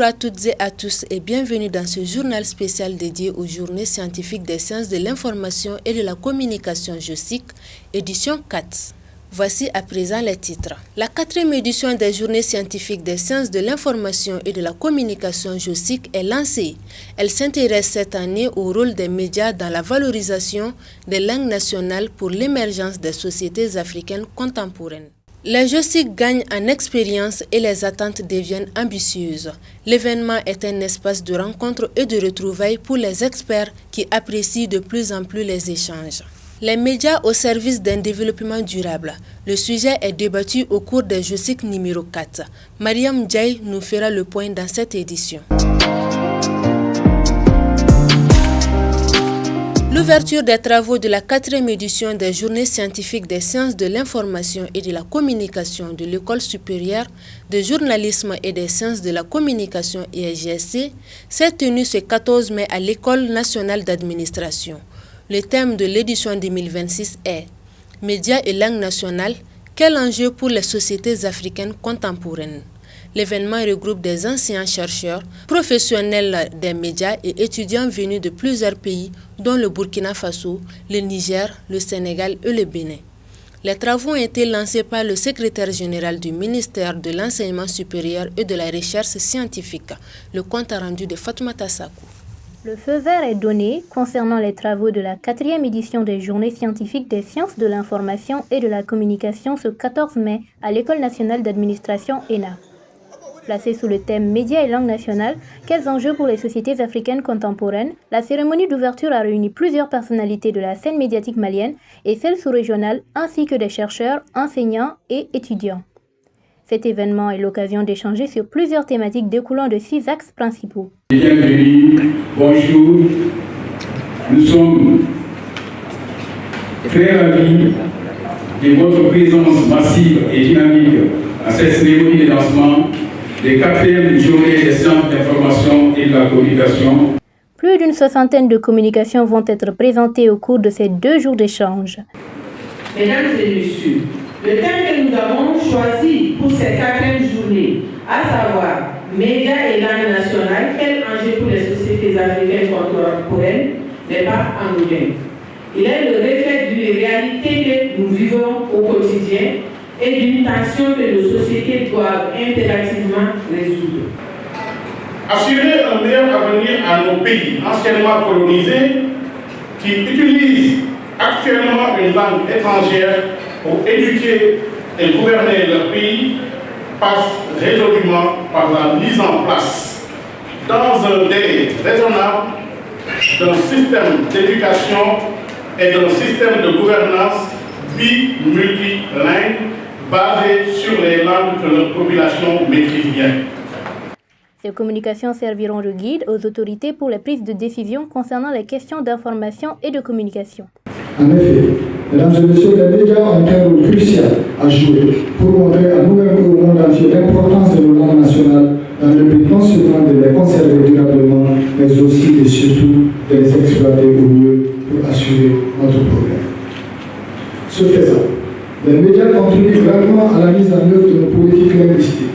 à toutes et à tous et bienvenue dans ce journal spécial dédié aux journées scientifiques des sciences de l'information et de la communication JOSIC, édition 4. Voici à présent les titres. La 4e édition des journées scientifiques des sciences de l'information et de la communication JOSIC est lancée. Elle s'intéresse cette année au rôle des médias dans la valorisation des langues nationales pour l'émergence des sociétés africaines contemporaines. Les JOSIC gagnent en expérience et les attentes deviennent ambitieuses. L'événement est un espace de rencontre et de retrouvailles pour les experts qui apprécient de plus en plus les échanges. Les médias au service d'un développement durable. Le sujet est débattu au cours des JOSIC numéro 4. Mariam Ndiaye nous fera le point dans cette édition. L'ouverture des travaux de la 4e édition des Journées scientifiques des sciences de l'information et de la communication de l'École supérieure de journalisme et des sciences de la communication ESGSC s'est tenue ce 14 mai à l'École nationale d'administration. Le thème de l'édition 2026 est « Médias et langue nationale, quel enjeu pour les sociétés africaines contemporaines ?» L'événement regroupe des anciens chercheurs, professionnels des médias et étudiants venus de plusieurs pays, dont le Burkina Faso, le Niger, le Sénégal et le Bénin. Les travaux ont été lancés par le secrétaire général du ministère de l'Enseignement supérieur et de la Recherche scientifique. Le compte rendu de Fatoumata Sakou. Le feu vert est donné concernant les travaux de la 4e édition des Journées scientifiques des sciences de l'information et de la communication ce 14 mai à l'École nationale d'administration ENA. Placée sous le thème « Médias et langue nationale, quels enjeux pour les sociétés africaines contemporaines ?» la cérémonie d'ouverture a réuni plusieurs personnalités de la scène médiatique malienne et celle sous-régionale, ainsi que des chercheurs, enseignants et étudiants. Cet événement est l'occasion d'échanger sur plusieurs thématiques découlant de 6 axes principaux. Bienvenue, bonjour. Nous sommes très ravis de votre présence massive et dynamique à cette cérémonie de lancement des 4e journées des sciences d'information et de la communication. Plus d'une soixantaine de communications vont être présentées au cours de ces 2 jours d'échange. Mesdames et messieurs, le thème que nous avons choisi pour cette 4e journée, à savoir médias et langue nationale, quel enjeu pour les sociétés africaines contemporaines, n'est pas anodin. Il est le reflet d'une réalité que nous vivons au quotidien et d'une tension que nos sociétés doivent impérativement résoudre. Assurer un meilleur avenir à nos pays anciennement colonisés qui utilisent actuellement une langue étrangère pour éduquer et gouverner leur pays passe résolument par la mise en place, dans un délai raisonnable, d'un système d'éducation et d'un système de gouvernance multilingue basé sur les langues que notre population maîtrise bien. Ces communications serviront de guide aux autorités pour les prises de décision concernant les questions d'information et de communication. En effet, mesdames et messieurs, les médias ont un rôle crucial à jouer pour montrer à nous-mêmes et au monde entier l'importance de nos langues nationales dans le but non seulement de les conserver durablement, mais aussi et surtout de les exploiter au mieux pour assurer notre progrès. Ce faisant, les médias contribuent grandement à la mise en œuvre de nos politiques linguistiques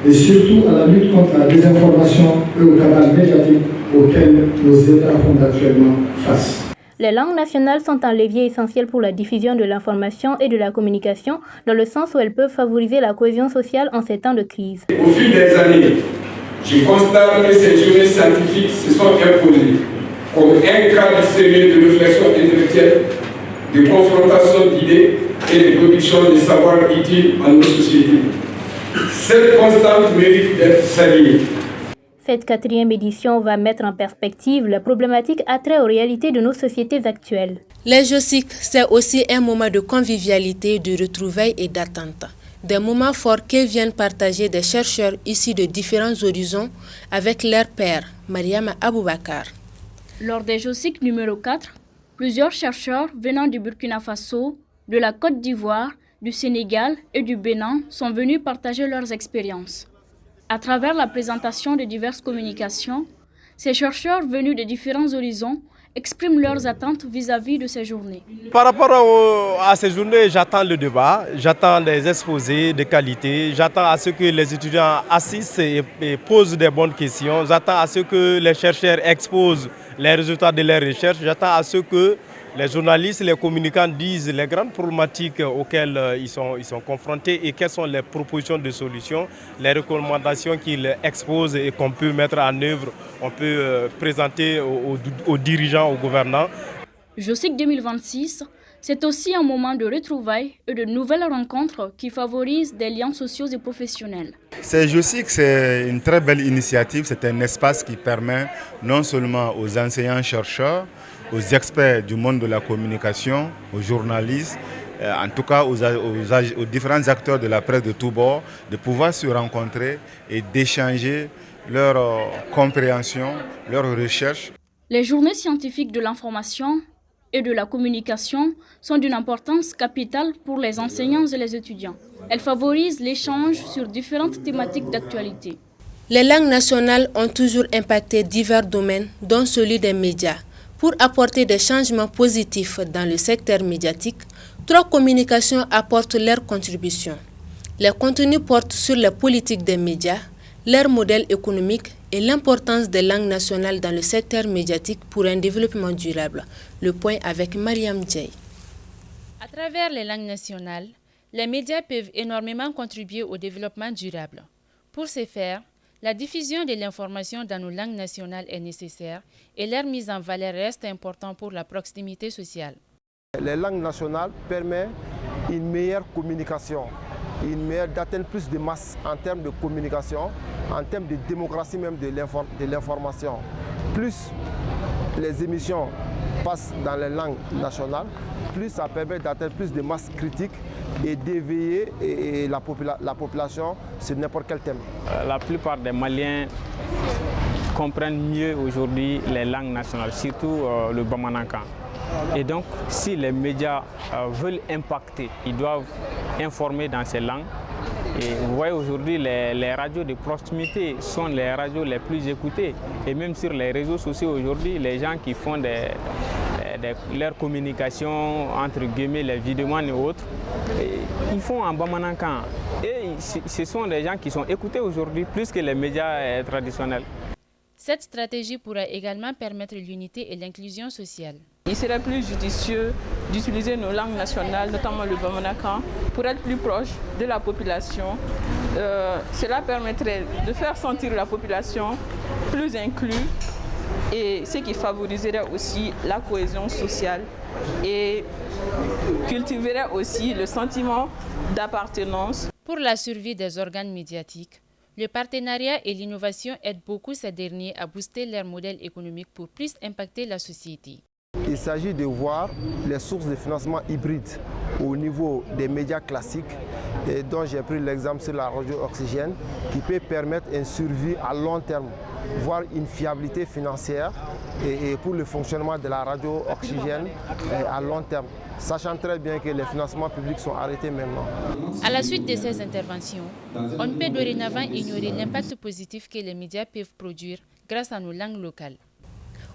et surtout à la lutte contre la désinformation et au canal médiatique auquel nos États font actuellement face. Les langues nationales sont un levier essentiel pour la diffusion de l'information et de la communication, dans le sens où elles peuvent favoriser la cohésion sociale en ces temps de crise. Au fil des années, je constate que ces journées scientifiques se sont imposées comme un cadre sérieux de réflexion intellectuelle, de confrontation d'idées et de production de savoirs utiles à nos sociétés. Cette constante mérite d'être saluée. Cette 4e édition va mettre en perspective la problématique attrait aux réalités de nos sociétés actuelles. Les JOSIC, c'est aussi un moment de convivialité, de retrouvailles et d'attente. Des moments forts que viennent partager des chercheurs issus de différents horizons avec leurs pairs, Mariama Aboubakar. Lors des JOSIC numéro 4, plusieurs chercheurs venant du Burkina Faso, de la Côte d'Ivoire, du Sénégal et du Bénin sont venus partager leurs expériences. À travers la présentation de diverses communications, ces chercheurs venus de différents horizons expriment leurs attentes vis-à-vis de ces journées. Par rapport à ces journées, j'attends le débat, j'attends des exposés de qualité, j'attends à ce que les étudiants assistent et posent des bonnes questions, j'attends à ce que les chercheurs exposent les résultats de leurs recherches, j'attends à ce que les journalistes, les communicants disent les grandes problématiques auxquelles ils sont confrontés et quelles sont les propositions de solutions, les recommandations qu'ils exposent et qu'on peut mettre en œuvre, on peut présenter aux dirigeants, aux gouvernants. JOSIC 2026, c'est aussi un moment de retrouvailles et de nouvelles rencontres qui favorisent des liens sociaux et professionnels. JOSIC, c'est une très belle initiative, c'est un espace qui permet non seulement aux enseignants-chercheurs, aux experts du monde de la communication, aux journalistes, en tout cas aux différents acteurs de la presse de tous bords, de pouvoir se rencontrer et d'échanger leur compréhension, leurs recherches. Les journées scientifiques de l'information et de la communication sont d'une importance capitale pour les enseignants et les étudiants. Elles favorisent l'échange sur différentes thématiques d'actualité. Les langues nationales ont toujours impacté divers domaines, dont celui des médias. Pour apporter des changements positifs dans le secteur médiatique, 3 communications apportent leur contribution. Les contenus portent sur la politique des médias, leur modèle économique et l'importance des langues nationales dans le secteur médiatique pour un développement durable. Le point avec Mariam Djei. À travers les langues nationales, les médias peuvent énormément contribuer au développement durable. Pour ce faire, la diffusion de l'information dans nos langues nationales est nécessaire et leur mise en valeur reste importante pour la proximité sociale. Les langues nationales permettent une meilleure communication, d'atteindre plus de masse en termes de communication, en termes de démocratie même de l'information. Plus les émissions passent dans les langues nationales, plus ça permet d'atteindre plus de masse critique et d'éveiller la population sur n'importe quel thème. La plupart des Maliens comprennent mieux aujourd'hui les langues nationales, surtout le Bamanankan. Et donc, si les médias veulent impacter, ils doivent informer dans ces langues. Et vous voyez aujourd'hui, les radios de proximité sont les radios les plus écoutées. Et même sur les réseaux sociaux aujourd'hui, les gens qui font leur communication, entre guillemets, les vidéomans et autres, ils font en Bamanankan. Et ce sont des gens qui sont écoutés aujourd'hui plus que les médias traditionnels. Cette stratégie pourra également permettre l'unité et l'inclusion sociale. Il serait plus judicieux d'utiliser nos langues nationales, notamment le Bamanankan, pour être plus proche de la population. Cela permettrait de faire sentir la population plus inclue et ce qui favoriserait aussi la cohésion sociale et cultiverait aussi le sentiment d'appartenance. Pour la survie des organes médiatiques, le partenariat et l'innovation aident beaucoup ces derniers à booster leur modèle économique pour plus impacter la société. Il s'agit de voir les sources de financement hybrides au niveau des médias classiques, et dont j'ai pris l'exemple sur la radio Oxygène, qui peut permettre une survie à long terme, voire une fiabilité financière et pour le fonctionnement de la radio Oxygène à long terme, sachant très bien que les financements publics sont arrêtés maintenant. À la suite de ces interventions, on ne peut dorénavant ignorer l'impact positif que les médias peuvent produire grâce à nos langues locales.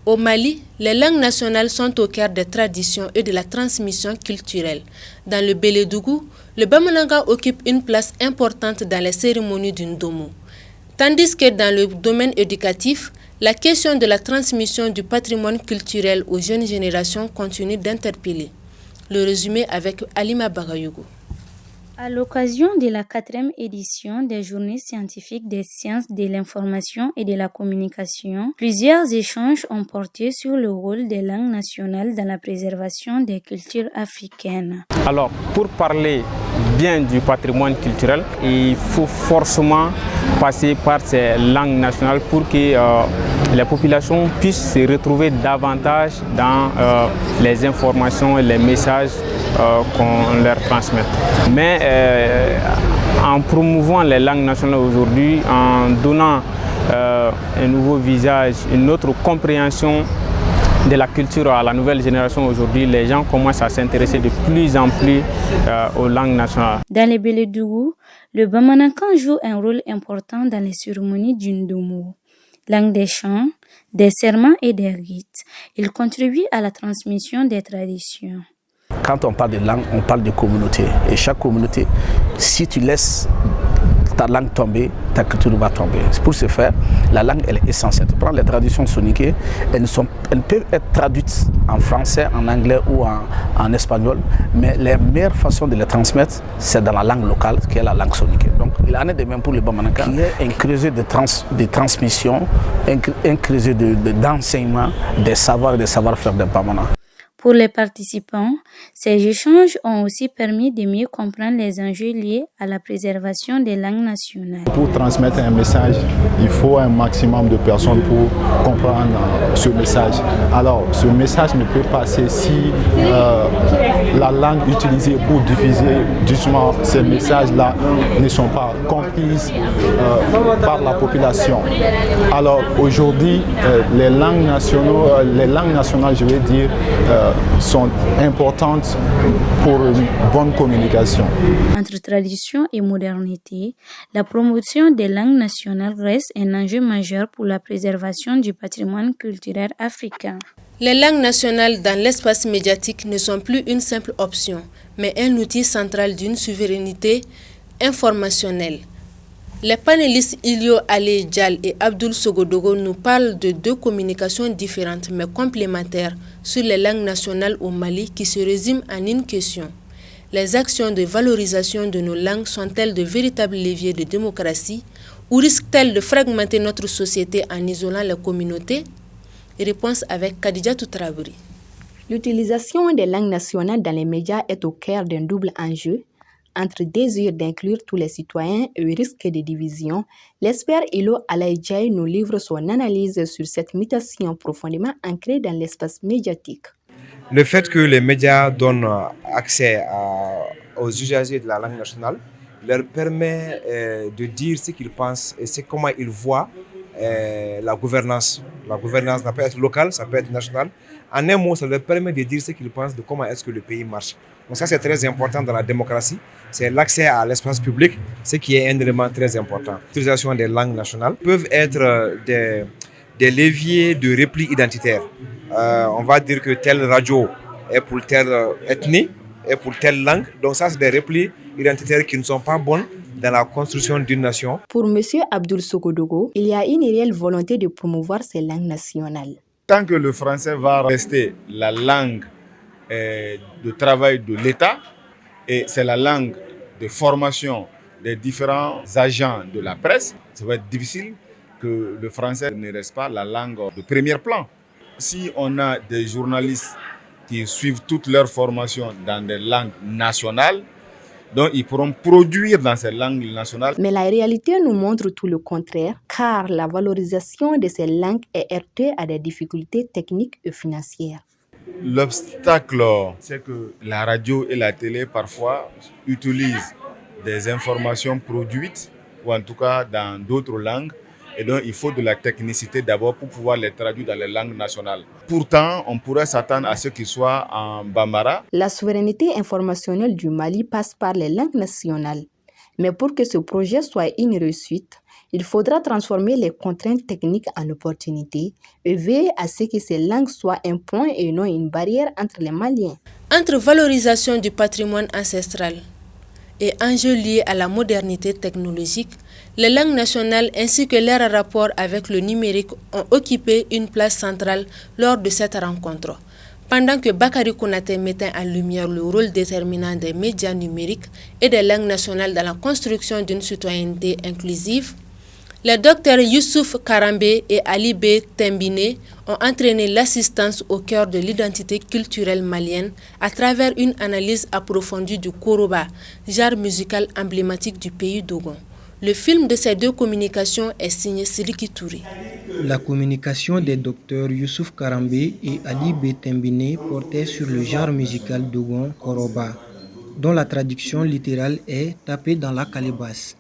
Au Mali, les langues nationales sont au cœur des traditions et de la transmission culturelle. Dans le Bélédougou, le Bamananga occupe une place importante dans les cérémonies du Ndomo. Tandis que dans le domaine éducatif, la question de la transmission du patrimoine culturel aux jeunes générations continue d'interpeller. Le résumé avec Alima Bagayogo. À l'occasion de la 4e édition des Journées scientifiques des sciences de l'information et de la communication, plusieurs échanges ont porté sur le rôle des langues nationales dans la préservation des cultures africaines. Alors, pour parler bien du patrimoine culturel, il faut forcément passer par ces langues nationales pour que les populations puissent se retrouver davantage dans les informations et les messages qu'on leur transmet. Mais en promouvant les langues nationales aujourd'hui, en donnant un nouveau visage, une autre compréhension de la culture à la nouvelle génération aujourd'hui, les gens commencent à s'intéresser de plus en plus aux langues nationales. Dans les Bélédougou, le Bamanankan joue un rôle important dans les cérémonies du Ndomo. Langue des chants, des serments et des rites. Il contribue à la transmission des traditions. Quand on parle de langue, on parle de communauté. Et chaque communauté, si tu laisses ta langue tomber, ta culture va tomber. Pour ce faire, la langue elle est essentielle. Tu prends les traditions soninké, elles peuvent être traduites en français, en anglais ou en espagnol, mais la meilleure façon de les transmettre, c'est dans la langue locale, qui est la langue soninké. Donc il en est de même pour le Bamanankan. Il y a un creuset de transmission, un creuset d'enseignement des savoirs et des savoir-faire des Bamana. Pour les participants, ces échanges ont aussi permis de mieux comprendre les enjeux liés à la préservation des langues nationales. Pour transmettre un message, il faut un maximum de personnes pour comprendre ce message. Alors, ce message ne peut passer si la langue utilisée pour diffuser justement ces messages-là ne sont pas comprises par la population. Alors, aujourd'hui, les langues nationales, je vais dire, sont importantes pour une bonne communication. Entre tradition et modernité, la promotion des langues nationales reste un enjeu majeur pour la préservation du patrimoine culturel africain. Les langues nationales dans l'espace médiatique ne sont plus une simple option, mais un outil central d'une souveraineté informationnelle. Les panélistes Ilio Ali Djal et Abdoul Sogodogo nous parlent de deux communications différentes mais complémentaires sur les langues nationales au Mali qui se résument en une question. Les actions de valorisation de nos langues sont-elles de véritables leviers de démocratie ou risquent-elles de fragmenter notre société en isolant les communautés? Réponse avec Khadija Toutraouri. L'utilisation des langues nationales dans les médias est au cœur d'un double enjeu. Entre désir d'inclure tous les citoyens et risque de division, l'expert Ilo Alaïdjaï nous livre son analyse sur cette mutation profondément ancrée dans l'espace médiatique. Le fait que les médias donnent accès aux usagers de la langue nationale leur permet de dire ce qu'ils pensent et comment ils voient la gouvernance. La gouvernance, ça peut être locale, ça peut être nationale. En un mot, ça leur permet de dire ce qu'ils pensent de comment est-ce que le pays marche. Donc ça, c'est très important dans la démocratie. C'est l'accès à l'espace public, ce qui est un élément très important. L'utilisation des langues nationales peuvent être des leviers de repli identitaire. On va dire que telle radio est pour telle ethnie, est pour telle langue. Donc ça, c'est des replis identitaires qui ne sont pas bons dans la construction d'une nation. Pour M. Abdoul Sogodogo, il y a une réelle volonté de promouvoir ces langues nationales. Tant que le français va rester la langue de travail de l'État, et c'est la langue de formation des différents agents de la presse, ça va être difficile que le français ne reste pas la langue de premier plan. Si on a des journalistes qui suivent toute leur formation dans des langues nationales, donc ils pourront produire dans ces langues nationales. Mais la réalité nous montre tout le contraire, car la valorisation de ces langues est heurtée à des difficultés techniques et financières. L'obstacle, c'est que la radio et la télé parfois utilisent des informations produites, ou en tout cas dans d'autres langues, et donc il faut de la technicité d'abord pour pouvoir les traduire dans les langues nationales. Pourtant, on pourrait s'attendre à ce qu'ils soient en bambara. La souveraineté informationnelle du Mali passe par les langues nationales. Mais pour que ce projet soit une réussite, il faudra transformer les contraintes techniques en opportunités et veiller à ce que ces langues soient un point et non une barrière entre les Maliens. Entre valorisation du patrimoine ancestral et enjeux liés à la modernité technologique, les langues nationales ainsi que leur rapport avec le numérique ont occupé une place centrale lors de cette rencontre. Pendant que Bakary Konaté mettait en lumière le rôle déterminant des médias numériques et des langues nationales dans la construction d'une citoyenneté inclusive, les docteurs Youssouf Karambé et Ali B. Tembine ont entraîné l'assistance au cœur de l'identité culturelle malienne à travers une analyse approfondie du koroba, genre musical emblématique du pays d'Ogon. Le film de ces deux communications est signé Sidiki Touré. La communication des docteurs Youssouf Karambé et Ali B. Tembine portait sur le genre musical dogon koroba, dont la traduction littérale est « taper dans la calebasse ».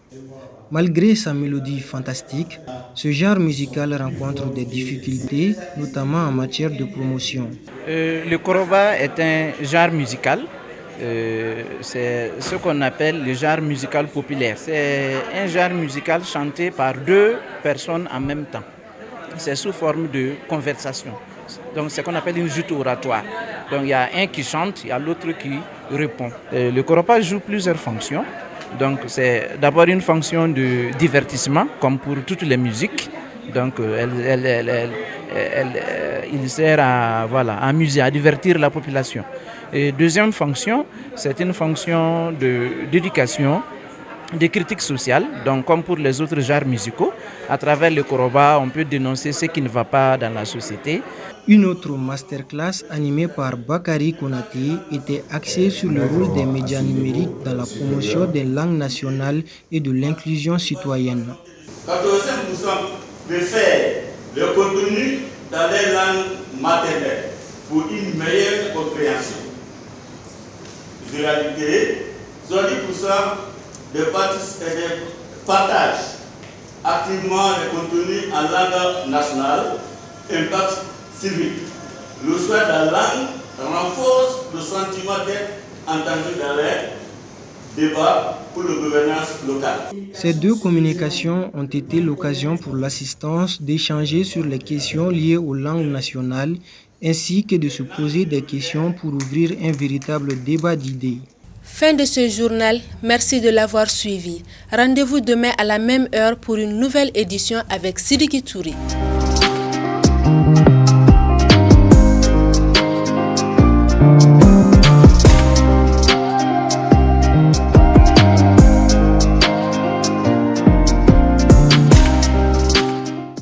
Malgré sa mélodie fantastique, ce genre musical rencontre des difficultés, notamment en matière de promotion. Le koroba est un genre musical. C'est ce qu'on appelle le genre musical populaire. C'est un genre musical chanté par deux personnes en même temps. c'est sous forme de conversation. Donc c'est ce qu'on appelle une joute oratoire. Donc il y a un qui chante, il y a l'autre qui répond. Le Koroba joue plusieurs fonctions. Donc c'est d'abord une fonction de divertissement, comme pour toutes les musiques. Donc il sert à amuser, à divertir la population. Et deuxième fonction, c'est une fonction d'éducation, de critique sociale. Donc comme pour les autres genres musicaux, à travers le Koroba, on peut dénoncer ce qui ne va pas dans la société. Une autre masterclass animée par Bakary Konaté était axée sur le rôle des médias numériques dans la promotion des langues nationales et de l'inclusion citoyenne. 85% de faire le contenu dans les langues maternelles pour une meilleure compréhension. De réalité, 70% de partage activement les contenus en langue nationale, impact civique. Le choix de la langue renforce le sentiment d'être entendu dans les débats pour la gouvernance locale. Ces deux communications ont été l'occasion pour l'assistance d'échanger sur les questions liées aux langues nationales ainsi que de se poser des questions pour ouvrir un véritable débat d'idées. Fin de ce journal, merci de l'avoir suivi. Rendez-vous demain à la même heure pour une nouvelle édition avec Sidiki Touré.